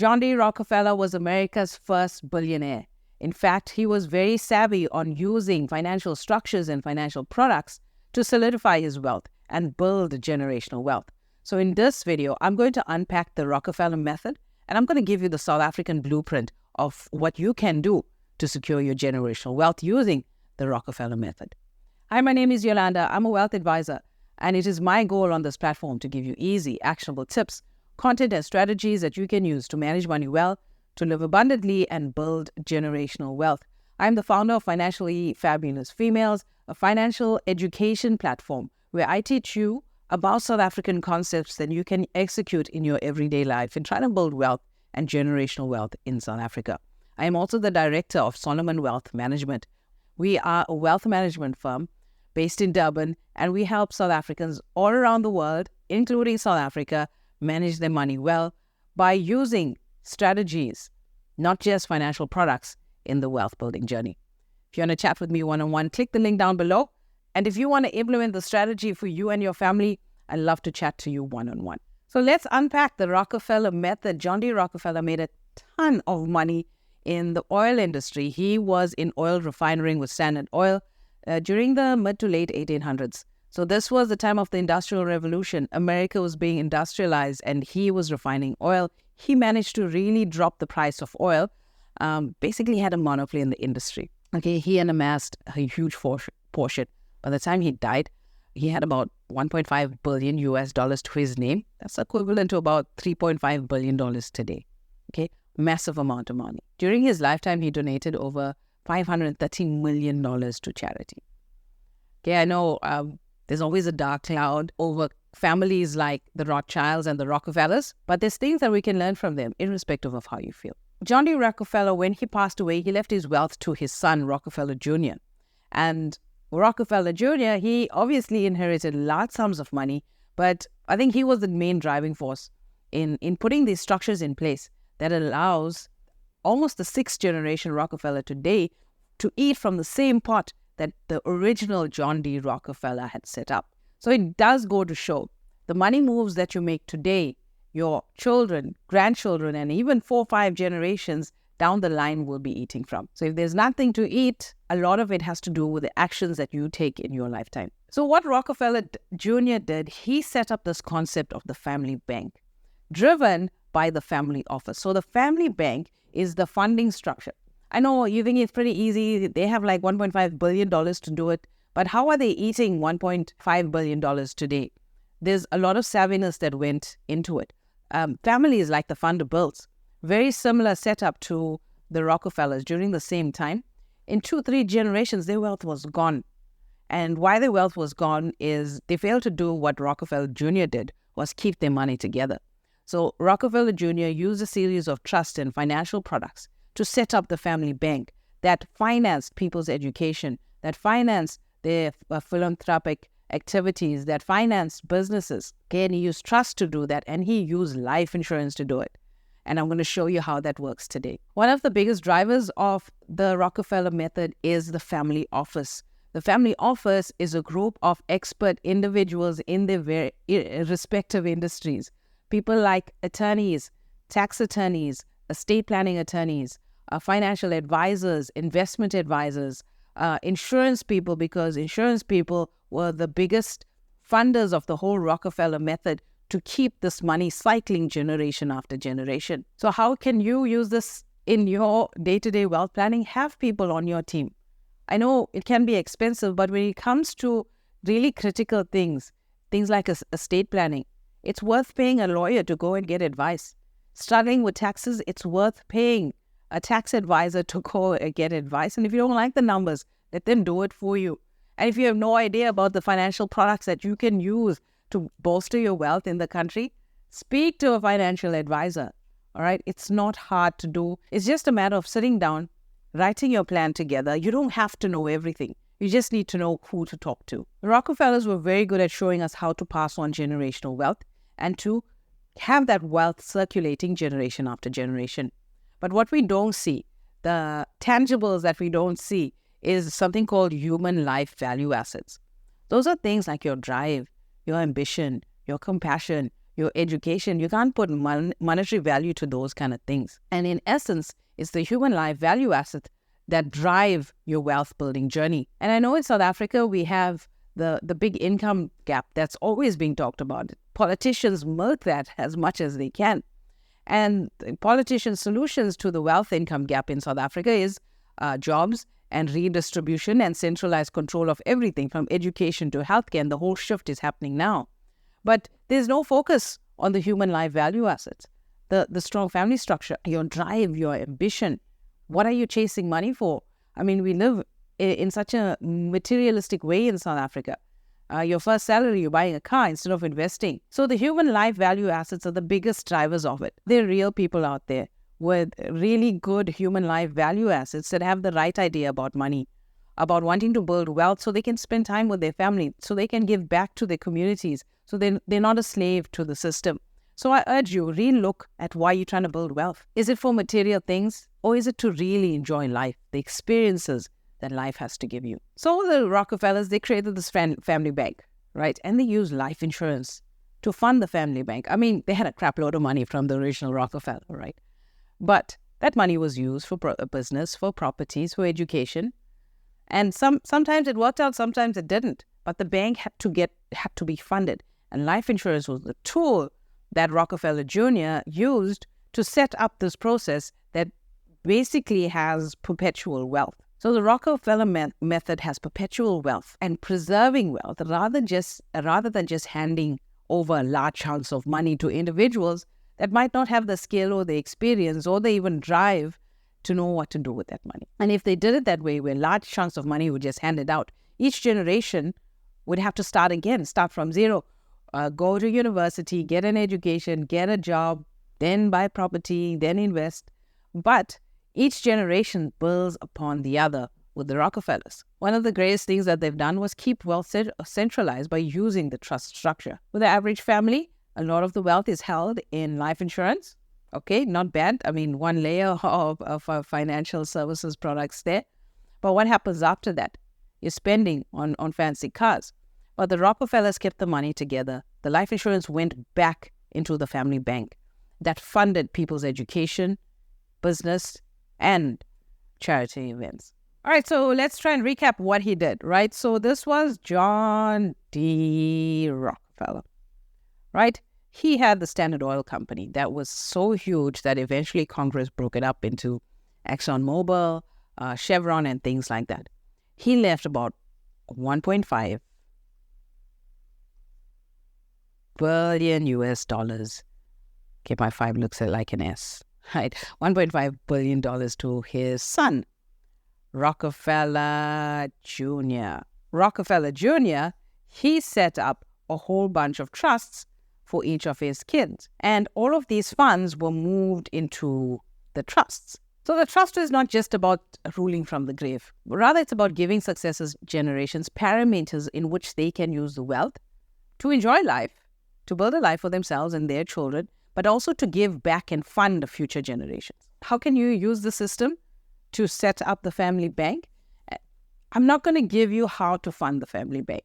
John D. Rockefeller was America's first billionaire. In fact, he was very savvy on using financial structures and financial products to solidify his wealth and build generational wealth. So in this video, I'm going to unpack the Rockefeller Method, and I'm going to give you the South African blueprint of what you can do to secure your generational wealth using the Rockefeller Method. Hi, my name is Yolanda. I'm a wealth advisor, and it is my goal on this platform to give you easy, actionable tips, content, and strategies that you can use to manage money well, to live abundantly, and build generational wealth. I'm the founder of Financially Fabulous Females, a financial education platform where I teach you about South African concepts that you can execute in your everyday life and try to build wealth and generational wealth in South Africa. I am also the director of Solomon Wealth Management. We are a wealth management firm based in Durban, and we help South Africans all around the world, including South Africa, manage their money well by using strategies, not just financial products, in the wealth building journey. If you want to chat with me one-on-one, click the link down below. And if you want to implement the strategy for you and your family, I'd love to chat to you one-on-one. So let's unpack the Rockefeller Method. John D. Rockefeller made a ton of money in the oil industry. He was in oil refining with Standard Oil during the mid to late 1800s. So this was the time of the Industrial Revolution. America was being industrialized and he was refining oil. He managed to really drop the price of oil, basically had a monopoly in the industry. Okay, he amassed a huge portion. By the time he died, he had about $1.5 billion to his name. That's equivalent to about $3.5 billion today. Okay, massive amount of money. During his lifetime, he donated over $513 million to charity. Okay, I know there's always a dark cloud over families like the Rothschilds and the Rockefellers, but there's things that we can learn from them, irrespective of how you feel. John D. Rockefeller, when he passed away, he left his wealth to his son, Rockefeller Jr. And Rockefeller Jr., he obviously inherited large sums of money, but I think he was the main driving force in putting these structures in place that allows almost the sixth generation Rockefeller today to eat from the same pot that the original John D. Rockefeller had set up. So it does go to show the money moves that you make today, your children, grandchildren, and even 4 or 5 generations down the line will be eating from. So if there's nothing to eat, a lot of it has to do with the actions that you take in your lifetime. So what Rockefeller Jr. did, he set up this concept of the family bank, driven by the family office. So the family bank is the funding structure. I know you think it's pretty easy. They have like $1.5 billion to do it. But how are they eating $1.5 billion today? There's a lot of savviness that went into it. Families like the Vanderbilts, very similar setup to the Rockefellers during the same time. In 2-3 generations, their wealth was gone. And why their wealth was gone is they failed to do what Rockefeller Jr. did, was keep their money together. So Rockefeller Jr. used a series of trust and financial products to set up the family bank that financed people's education, that financed their philanthropic activities, that financed businesses. Okay, and he used trust to do that, and he used life insurance to do it. And I'm going to show you how that works today. One of the biggest drivers of the Rockefeller Method is the family office. The family office is a group of expert individuals in their very respective industries. People like attorneys, tax attorneys, estate planning attorneys, financial advisors, investment advisors, insurance people, because insurance people were the biggest funders of the whole Rockefeller Method to keep this money cycling generation after generation. So how can you use this in your day-to-day wealth planning? Have people on your team. I know it can be expensive, but when it comes to really critical things like estate planning, it's worth paying a lawyer to go and get advice. Struggling with taxes, it's worth paying a tax advisor to go and get advice. And if you don't like the numbers, let them do it for you. And if you have no idea about the financial products that you can use to bolster your wealth in the country, speak to a financial advisor. All right, it's not hard to do. It's just a matter of sitting down, writing your plan together. You don't have to know everything. You just need to know who to talk to. The Rockefellers were very good at showing us how to pass on generational wealth and to have that wealth circulating generation after generation. But what we don't see, the tangibles that we don't see, is something called human life value assets. Those are things like your drive, your ambition, your compassion, your education. You can't put monetary value to those kind of things. And in essence, it's the human life value asset that drive your wealth building journey. And I know in South Africa, we have the big income gap that's always being talked about. Politicians milk that as much as they can. And politicians' solutions to the wealth income gap in South Africa is jobs and redistribution and centralized control of everything from education to healthcare. And the whole shift is happening now. But there's no focus on the human life value assets, the strong family structure, your drive, your ambition. What are you chasing money for? I mean, we live in such a materialistic way in South Africa. Your first salary, you're buying a car instead of investing. So the human life value assets are the biggest drivers of it. There are real people out there with really good human life value assets that have the right idea about money, about wanting to build wealth so they can spend time with their family, so they can give back to their communities, so they're not a slave to the system. So I urge you, re-look at why you're trying to build wealth. Is it for material things, or is it to really enjoy life, the experiences that life has to give you? So the Rockefellers, they created this family bank, right? And they used life insurance to fund the family bank. I mean, they had a crap load of money from the original Rockefeller, right? But that money was used for business, for properties, for education. And sometimes it worked out, sometimes it didn't. But the bank had to be funded. And life insurance was the tool that Rockefeller Jr. used to set up this process that basically has perpetual wealth. So the Rockefeller method has perpetual wealth and preserving wealth rather than just handing over large chunks of money to individuals that might not have the skill or the experience or the even drive to know what to do with that money. And if they did it that way, where large chunks of money were just handed out, each generation would have to start again, start from zero, go to university, get an education, get a job, then buy property, then invest. But each generation builds upon the other with the Rockefellers. One of the greatest things that they've done was keep wealth centralized by using the trust structure. With the average family, a lot of the wealth is held in life insurance. Okay, not bad. I mean, one layer of financial services products there. But what happens after that? You're spending on fancy cars. But the Rockefellers kept the money together. The life insurance went back into the family bank that funded people's education, business, and charity events. All right, so let's try and recap what he did, right? So this was John D. Rockefeller, right? He had the Standard Oil Company that was so huge that eventually Congress broke it up into ExxonMobil, Chevron, and things like that. He left about 1.5 billion US dollars. Okay, my 5 looks like an S, right? $1.5 billion to his son, Rockefeller Jr. Rockefeller Jr., he set up a whole bunch of trusts for each of his kids. And all of these funds were moved into the trusts. So the trust is not just about ruling from the grave. Rather, it's about giving successive generations parameters in which they can use the wealth to enjoy life, to build a life for themselves and their children, but also to give back and fund the future generations. How can you use the system to set up the family bank? I'm not going to give you how to fund the family bank.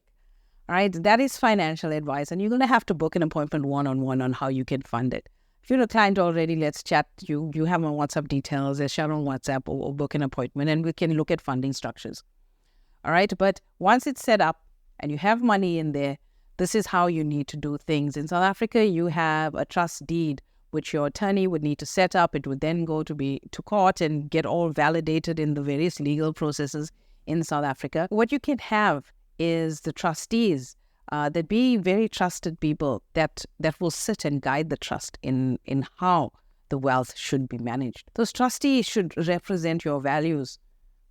All right, that is financial advice, and you're going to have to book an appointment one-on-one on how you can fund it. If you're a client already, let's chat. You have my WhatsApp details, share on WhatsApp or book an appointment, and we can look at funding structures. All right, but once it's set up and you have money in there, this is how you need to do things. In South Africa, you have a trust deed, which your attorney would need to set up. It would then go to court and get all validated in the various legal processes in South Africa. What you can have is the trustees that be very trusted people that will sit and guide the trust in how the wealth should be managed. Those trustees should represent your values,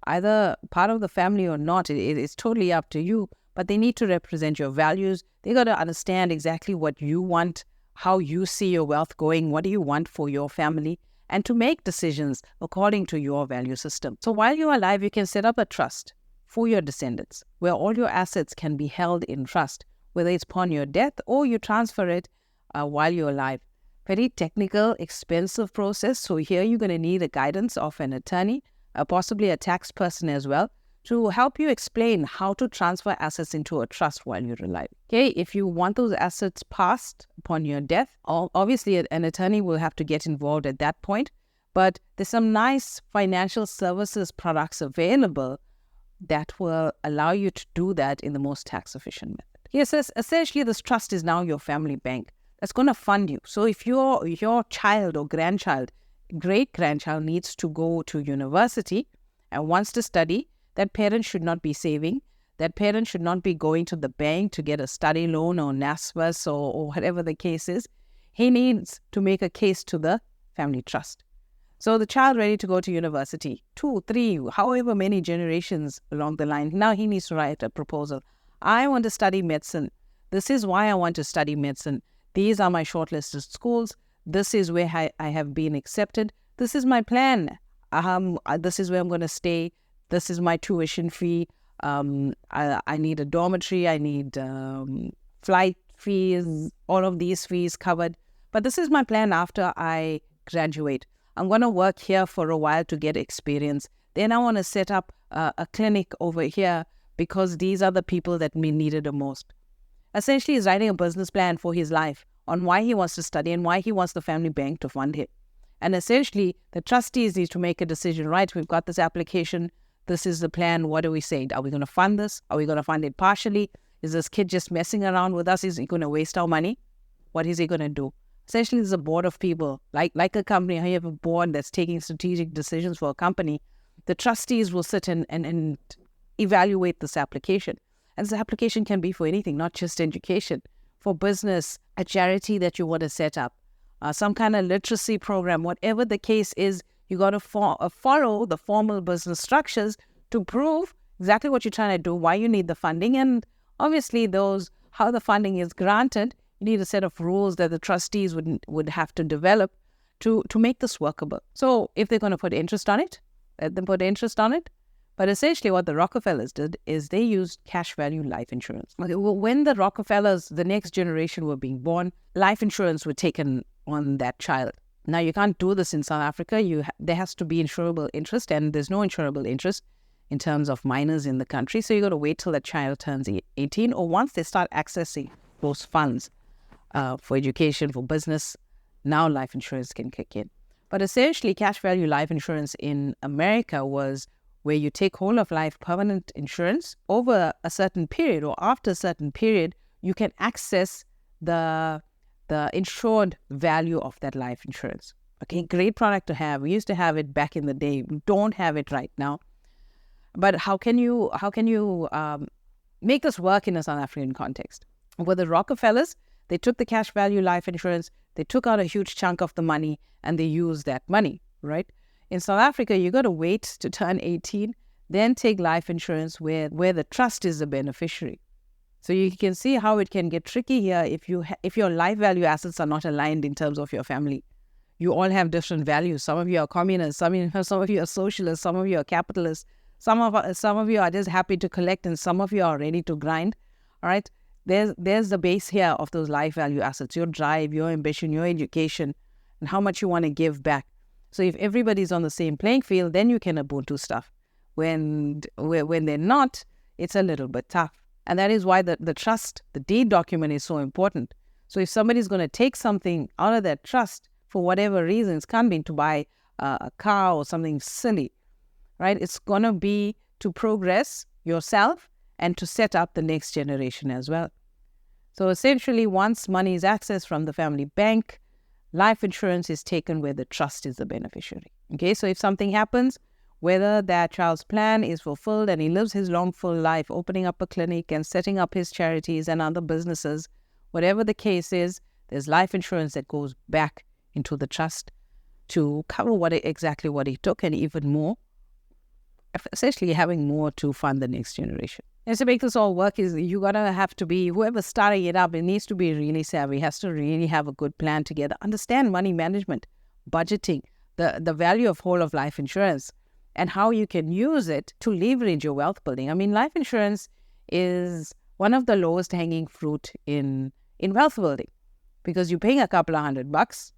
either part of the family or not. It's totally up to you, but they need to represent your values. They got to understand exactly what you want, how you see your wealth going, what do you want for your family, and to make decisions according to your value system. So while you're alive, you can set up a trust for your descendants, where all your assets can be held in trust, whether it's upon your death or you transfer it while you're alive. Very technical, expensive process. So here you're going to need the guidance of an attorney, possibly a tax person as well, to help you explain how to transfer assets into a trust while you're alive. Okay, if you want those assets passed upon your death, obviously an attorney will have to get involved at that point, but there's some nice financial services products available that will allow you to do that in the most tax-efficient method. Yes, essentially this trust is now your family bank that's going to fund you. So if your child or grandchild, great-grandchild needs to go to university and wants to study, that parent should not be saving. That parent should not be going to the bank to get a study loan or NASFAS or whatever the case is. He needs to make a case to the family trust. So the child ready to go to university, 2, 3, however many generations along the line, now he needs to write a proposal. I want to study medicine. This is why I want to study medicine. These are my shortlisted schools. This is where I have been accepted. This is my plan. This is where I'm going to stay. This is my tuition fee. I need a dormitory. I need flight fees, all of these fees covered. But this is my plan after I graduate. I'm going to work here for a while to get experience. Then I want to set up a clinic over here because these are the people that me needed the most. Essentially, he's writing a business plan for his life on why he wants to study and why he wants the family bank to fund him. And essentially, the trustees need to make a decision, right? We've got this application. This is the plan. What do we say? Are we going to fund this? Are we going to fund it partially? Is this kid just messing around with us? Is he going to waste our money? What is he going to do? Essentially, there's a board of people, like a company. How you have a board that's taking strategic decisions for a company. The trustees will sit and evaluate this application. And this application can be for anything, not just education. For business, a charity that you want to set up, some kind of literacy program, whatever the case is, you got to follow the formal business structures to prove exactly what you're trying to do, why you need the funding, and obviously how the funding is granted. You need a set of rules that the trustees would have to develop to make this workable. So if they're going to put interest on it, let them put interest on it. But essentially what the Rockefellers did is they used cash value life insurance. Okay, well, when the Rockefellers, the next generation, were being born, life insurance was taken on that child. Now, you can't do this in South Africa. There has to be insurable interest, and there's no insurable interest in terms of minors in the country. So you got to wait till the child turns 18, or once they start accessing those funds for education, for business, now life insurance can kick in. But essentially, cash value life insurance in America was where you take whole of life permanent insurance over a certain period, or after a certain period, you can access the insured value of that life insurance. Okay, great product to have. We used to have it back in the day. We don't have it right now. But how can you make this work in a South African context? With the Rockefellers, they took the cash value life insurance, they took out a huge chunk of the money, and they used that money, right? In South Africa, you got to wait to turn 18, then take life insurance where the trust is the beneficiary. So you can see how it can get tricky here if your life value assets are not aligned in terms of your family. You all have different values. Some of you are communists, some of you are socialists, some of you are capitalists, some of you are just happy to collect, and some of you are ready to grind. All right, there's the base here of those life value assets: your drive, your ambition, your education, and how much you want to give back. So if everybody's on the same playing field, then you can Ubuntu stuff. When they're not, it's a little bit tough. And that is why the trust, the deed document, is so important. So if somebody's going to take something out of that trust for whatever reasons, can't be to buy a car or something silly, right? It's going to be to progress yourself and to set up the next generation as well. So essentially, once money is accessed from the family bank, life insurance is taken where the trust is the beneficiary. Okay, so if something happens, whether that child's plan is fulfilled and he lives his long, full life, opening up a clinic and setting up his charities and other businesses, whatever the case is, there's life insurance that goes back into the trust to cover exactly what he took, and even more, essentially having more to fund the next generation. And to make this all work, is you gotta have to be, whoever's starting it up, it needs to be really savvy, has to really have a good plan together, understand money management, budgeting, the value of whole of life insurance, and how you can use it to leverage your wealth building. I mean, life insurance is one of the lowest hanging fruit in wealth building, because you're paying a couple of $100.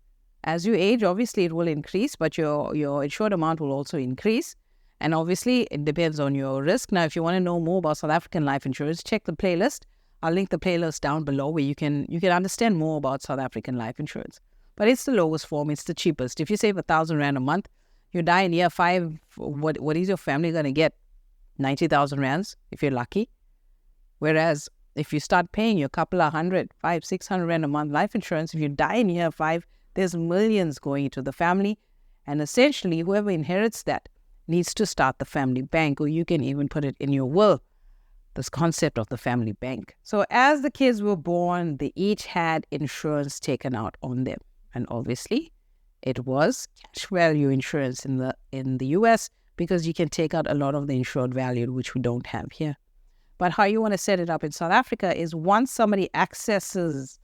As you age, obviously it will increase, but your insured amount will also increase. And obviously, it depends on your risk. Now, if you want to know more about South African life insurance, check the playlist. I'll link the playlist down below where you can understand more about South African life insurance. But it's the lowest form. It's the cheapest. If you save 1,000 Rand a month, you die in year 5, what is your family going to get? 90,000 Rands if you're lucky. Whereas if you start paying your couple of 500, 600 Rand a month life insurance, if you die in year 5, there's millions going into the family. And essentially, whoever inherits that needs to start the family bank, or you can even put it in your will, this concept of the family bank. So as the kids were born, they each had insurance taken out on them. And obviously, it was cash value insurance in the US, because you can take out a lot of the insured value, which we don't have here. But how you want to set it up in South Africa is once somebody accesses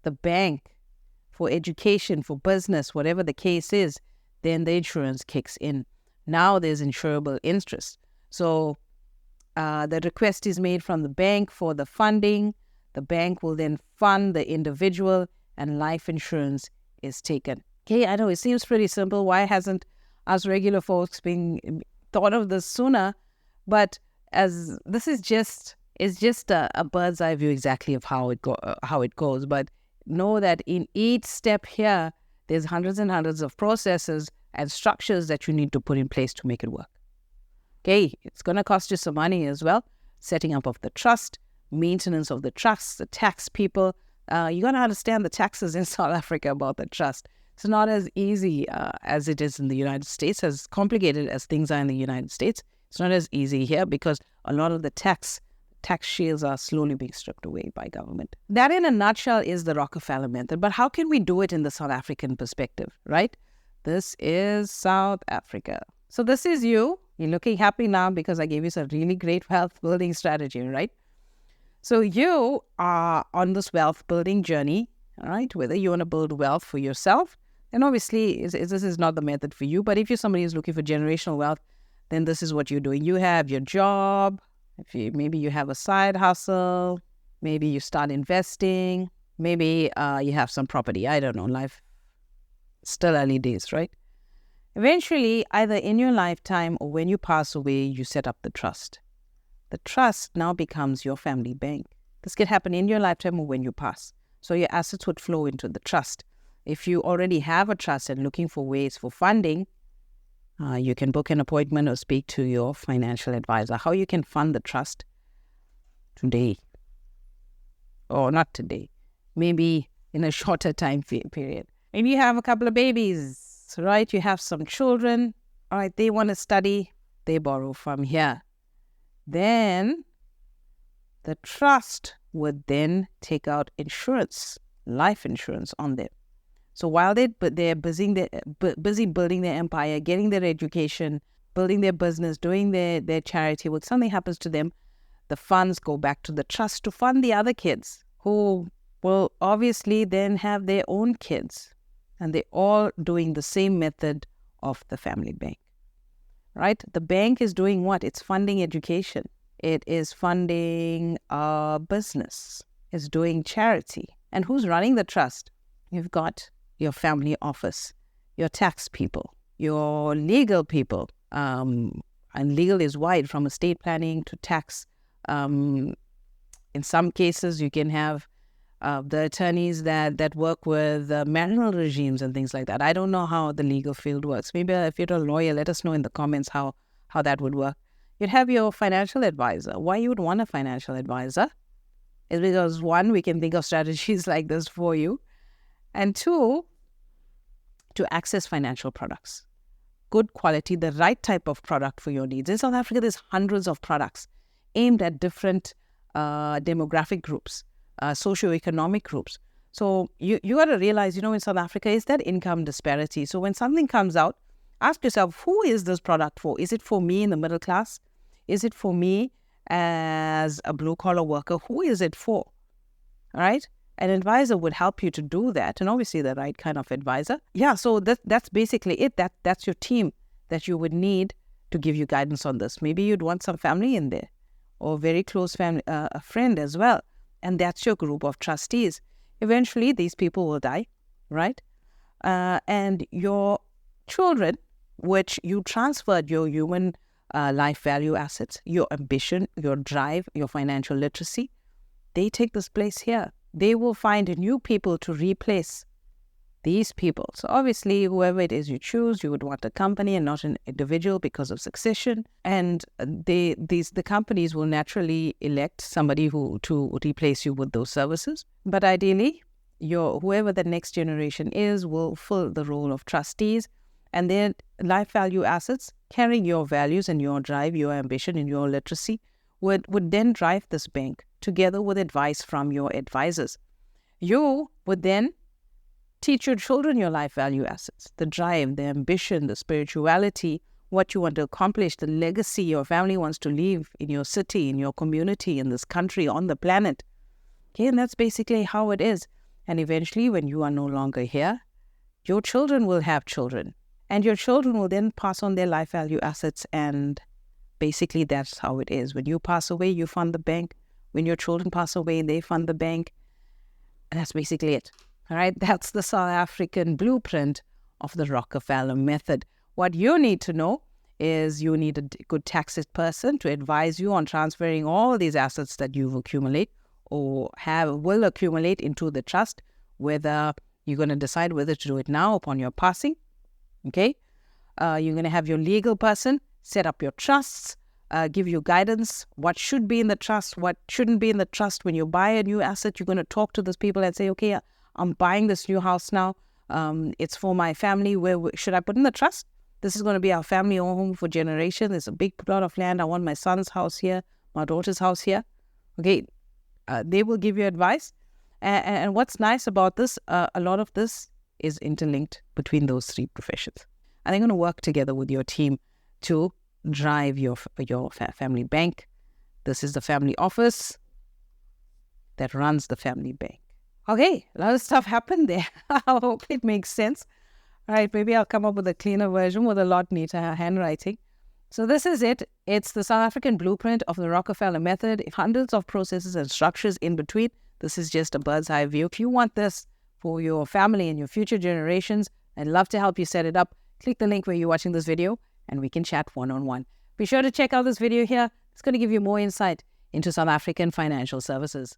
the bank for education, for business, whatever the case is, then the insurance kicks in. Now there's insurable interest. So the request is made from the bank for the funding. The bank will then fund the individual, and life insurance is taken. Okay, I know it seems pretty simple. Why hasn't us regular folks been thought of this sooner? But as this is just a bird's eye view exactly of how it goes. But know that in each step here, there's hundreds and hundreds of processes and structures that you need to put in place to make it work. Okay, it's going to cost you some money as well. Setting up of the trust, maintenance of the trust, the tax people. You're going to understand the taxes in South Africa about the trust. It's not as easy as it is in the United States, as complicated as things are in the United States. It's not as easy here because a lot of the tax shields are slowly being stripped away by government. That in a nutshell is the Rockefeller Method. But how can we do it in the South African perspective, right? This is South Africa. So this is you. You're looking happy now because I gave you some really great wealth building strategy, right? So you are on this wealth building journey, all right? Whether you want to build wealth for yourself, then obviously this is not the method for you. But if you're somebody who's looking for generational wealth, then this is what you're doing. You have your job. Maybe you have a side hustle. Maybe you start investing. Maybe you have some property. I don't know. Life still early days, right? Eventually, either in your lifetime or when you pass away, you set up the trust. The trust now becomes your family bank. This can happen in your lifetime or when you pass. So your assets would flow into the trust. If you already have a trust and looking for ways for funding, you can book an appointment or speak to your financial advisor. How you can fund the trust today, or not today, maybe in a shorter time period. Maybe you have a couple of babies, right? You have some children, all right, they want to study, they borrow from here. Then the trust would then take out insurance, life insurance on them. So while they're busy building their empire, getting their education, building their business, doing their charity work, something happens to them, the funds go back to the trust to fund the other kids who will obviously then have their own kids. And they're all doing the same method of the family bank, right? The bank is doing what? It's funding education. It is funding business. It's doing charity. And who's running the trust? You've got your family office, your tax people, your legal people. And legal is wide, from estate planning to tax. In some cases, you can have the attorneys that work with marital regimes and things like that. I don't know how the legal field works. Maybe if you're a lawyer, let us know in the comments how that would work. You'd have your financial advisor. Why you would want a financial advisor is because, one, we can think of strategies like this for you. And two, to access financial products. Good quality, the right type of product for your needs. In South Africa, there's hundreds of products aimed at different demographic groups, socioeconomic groups. So you got to realize, in South Africa, is that income disparity. So when something comes out, ask yourself, who is this product for? Is it for me in the middle class? Is it for me as a blue-collar worker? Who is it for? All right? An advisor would help you to do that, and obviously the right kind of advisor. Yeah, so that's basically it. That's your team that you would need to give you guidance on this. Maybe you'd want some family in there, or very close family, a friend as well, and that's your group of trustees. Eventually, these people will die, right? And your children, which you transferred your human life value assets, your ambition, your drive, your financial literacy, they take this place here. They will find new people to replace these people. So obviously, whoever it is you choose, you would want a company and not an individual because of succession. And the companies will naturally elect somebody to replace you with those services. But ideally, whoever the next generation is will fill the role of trustees, and their life value assets, carrying your values and your drive, your ambition and your literacy, would then drive this bank together with advice from your advisors. You would then teach your children your life value assets, the drive, the ambition, the spirituality, what you want to accomplish, the legacy your family wants to leave in your city, in your community, in this country, on the planet. Okay, and that's basically how it is. And eventually, when you are no longer here, your children will have children. And your children will then pass on their life value assets. And basically, that's how it is. When you pass away, you fund the bank. When your children pass away, they fund the bank. And that's basically it. All right, that's the South African blueprint of the Rockefeller Method. What you need to know is you need a good tax person to advise you on transferring all these assets that you've accumulated or will accumulate into the trust, whether you're going to decide whether to do it now upon your passing. Okay, you're going to have your legal person set up your trusts, give you guidance, what should be in the trust, what shouldn't be in the trust. When you buy a new asset, you're going to talk to those people and say, okay, I'm buying this new house now. It's for my family. Where should I put in the trust? This is going to be our family home for generations. There's a big plot of land. I want my son's house here, my daughter's house here. Okay, they will give you advice. And what's nice about this, a lot of this is interlinked between those three professions. And they're going to work together with your team to drive your family bank. This is the family office that runs the family bank. Okay, a lot of stuff happened there. I hope it makes sense. All right, maybe I'll come up with a cleaner version with a lot neater handwriting. So this is it. It's the South African blueprint of the Rockefeller Method. Hundreds of processes and structures in between. This is just a bird's eye view. If you want this for your family and your future generations, I'd love to help you set it up. Click the link where you're watching this video and we can chat one-on-one. Be sure to check out this video here. It's going to give you more insight into South African financial services.